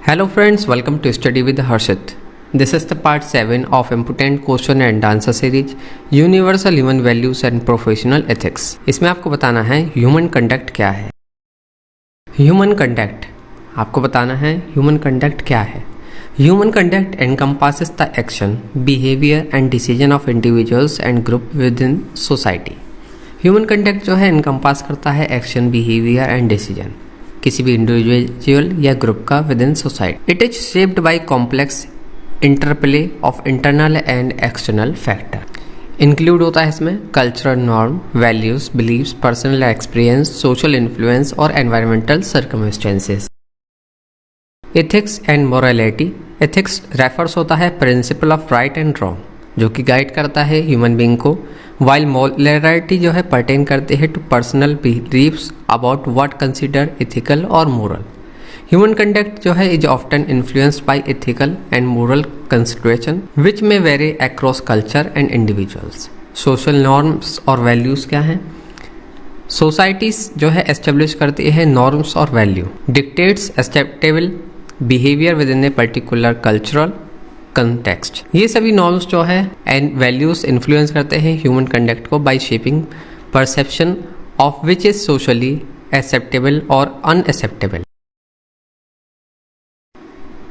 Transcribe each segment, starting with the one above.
Hello friends, welcome to Study with Harshit. This is the part 7 of important question and answer series Universal Human Values and Professional Ethics. इसमें आपको बताना है human conduct क्या है। Human conduct आपको बताना है ह्यूमन कंडक्ट क्या है। Human conduct encompasses the action, behavior and decision of individuals and group within society. Human conduct जो है encompass करता है एक्शन, बिहेवियर एंड डिसीजन किसी भी इंडिविजुअल या ग्रुप का within society. It is shaped by complex interplay of internal and external factor. Include होता है इसमें cultural norm, values, beliefs, personal experience, social influence और environmental circumstances. Ethics and morality. Ethics refers होता है principle of right and wrong जो कि guide करता है ह्यूमन बीइंग को, वाइल मोरालिटी जो है पर्टेन करते हैं to personal beliefs about what consider ethical और मोरल। ह्यूमन कंडक्ट जो है is often influenced by ethical and moral consideration which में vary across culture and individuals. Social norms और वैल्यूज क्या हैं? सोसाइटीज जो है एस्टेब्लिश करती है नॉर्म्स और value, dictates acceptable behaviour with in a particular cultural context. ये सभी नॉर्म्स जो है एंड वैल्यूज इन्फ्लुएंस करते हैं ह्यूमन कंडक्ट को by shaping perception of which is socially acceptable और अनएक्सेप्टेबल।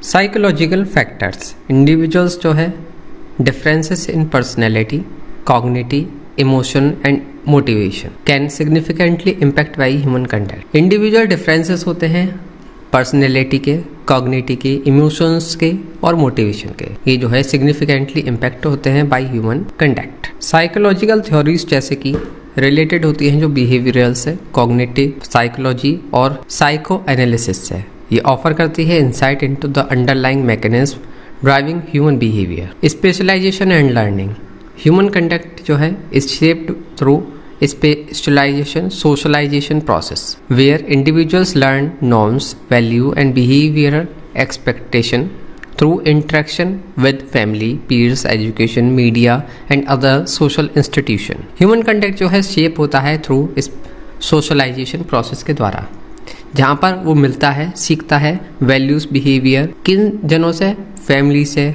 Psychological factors. इंडिविजुअल्स जो है differences in personality, cognitive, emotion and motivation can significantly impact by human conduct. Individual differences होते हैं personality के, cognitive के, emotions के और मोटिवेशन के। ये जो है सिग्निफिकेंटली इम्पैक्ट होते हैं by human conduct. Psychological theories जैसे कि रिलेटेड होती हैं जो बिहेवियरल से, कॉग्निटिव साइकोलॉजी और साइको एनालिसिस से। ये ऑफर करती है insight into the underlying mechanism driving human behaviour. Specialisation and learning. Human conduct जो है is shaped through specialization socialization process where individuals learn norms, value and behavioral expectation through interaction with family, peers, education, media and other social institution. Human conduct जो है shape होता है through इस socialization process के द्वारा, जहाँ पर वो मिलता है, सीखता है values, behavior किन जनों से? फैमिली से,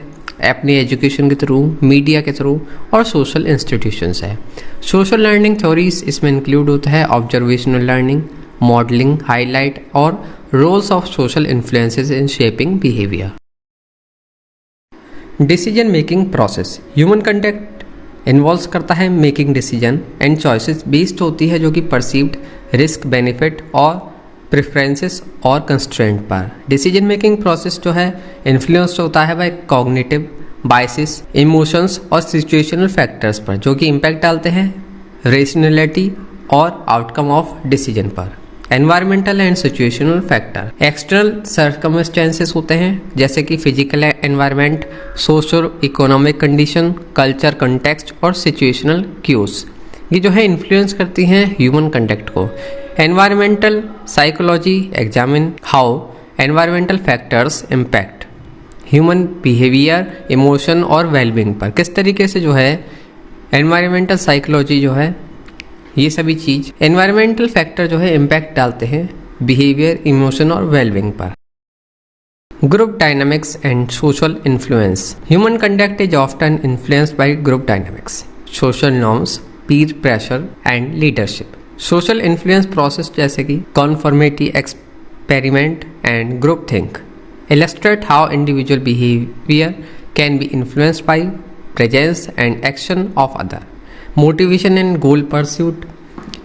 अपनी एजुकेशन के थ्रू, मीडिया के थ्रू और सोशल इंस्टीट्यूशंस है। सोशल लर्निंग थ्योरीज इसमें इंक्लूड होता है ऑब्जर्वेशनल लर्निंग, मॉडलिंग, हाईलाइट और roles of social influences in shaping behaviour. Decision making process. Human conduct involve करता है making decision and choices based होती है जो कि परसीव्ड रिस्क, बेनिफिट और प्रेफरेंसेस और कंस्ट्रेंट पर। डिसीजन मेकिंग प्रोसेस जो है इन्फ्लुएंस होता है बाय कॉग्निटिव बायसेस, इमोशंस और सिचुएशनल फैक्टर्स पर जो कि इम्पैक्ट डालते हैं रेशनैलिटी और आउटकम ऑफ डिसीजन पर। Environmental and situational factor. External circumstances होते हैं जैसे कि physical environment, social economic condition, culture context और सिचुएशनल क्यूज। ये जो है इन्फ्लुएंस करती हैं ह्यूमन कंडक्ट को। Environmental psychology examine how environmental factors impact human behaviour, emotion और वेलबींग पर। किस तरीके से जो है एनवायरमेंटल साइकोलॉजी जो है ये सभी चीज़ एनवायरमेंटल फैक्टर जो है इम्पैक्ट डालते हैं बिहेवियर, इमोशन और वेलबींग पर। Group dynamics and social influence. Human conduct is often influenced by group dynamics, social norms, peer pressure and leadership. Social influence process जैसे कि conformity, experiment and group think illustrate how individual behavior can be influenced by presence and action of other. Motivation and goal pursuit.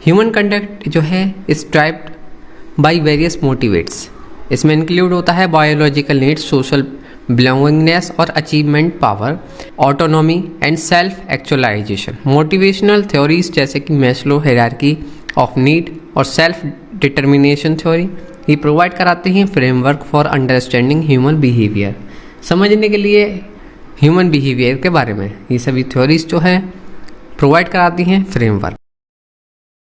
Human conduct जो है is driven by various motivates. इसमें include होता है biological needs, social belongingness और achievement power, autonomy and self actualisation. Motivational theories जैसे कि Maslow hierarchy of need और self determination theory ये प्रोवाइड कराते हैं framework for understanding human behaviour. समझने के लिए ह्यूमन बिहेवियर के बारे में ये सभी थ्योरीज जो है प्रोवाइड कराती हैं framework.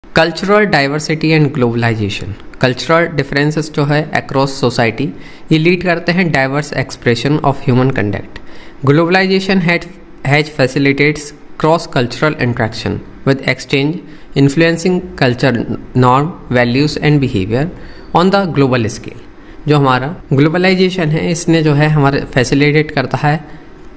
Cultural diversity and globalisation. Cultural differences जो है अक्रॉस सोसाइटी ये लीड करते हैं diverse expression of human conduct. Globalisation has facilitates cross cultural interaction with exchange influencing culture norm, values and behaviour on the global scale. जो हमारा globalisation है इसने जो है हमारे फैसिलिटेट करता है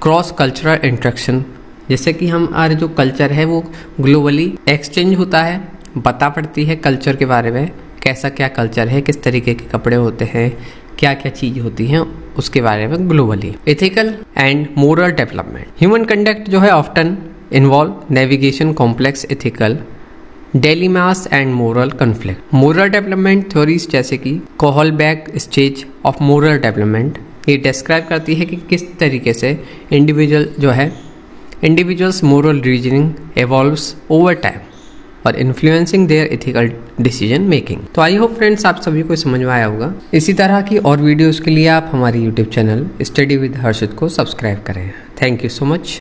क्रॉस कल्चरल इंटरेक्शन, जैसे कि हमारे जो कल्चर है वो ग्लोबली एक्सचेंज होता है, पता पड़ती है कल्चर के बारे में, कैसा क्या कल्चर है, किस तरीके के कपड़े होते हैं, क्या क्या चीज़ होती हैं उसके बारे में globally. Ethical and moral development, human conduct जो है often involve navigation complex ethical dilemmas and moral conflict. Moral development theories जैसे कि Kohlberg stage of moral development ये डिस्क्राइब करती है कि किस तरीके से individuals moral reasoning evolves over time और influencing their ethical decision making. तो आई होप फ्रेंड्स आप सभी को समझ में आया होगा। इसी तरह की और वीडियोस के लिए आप हमारी यूट्यूब चैनल स्टडी विद हर्षित को सब्सक्राइब करें। Thank you so much.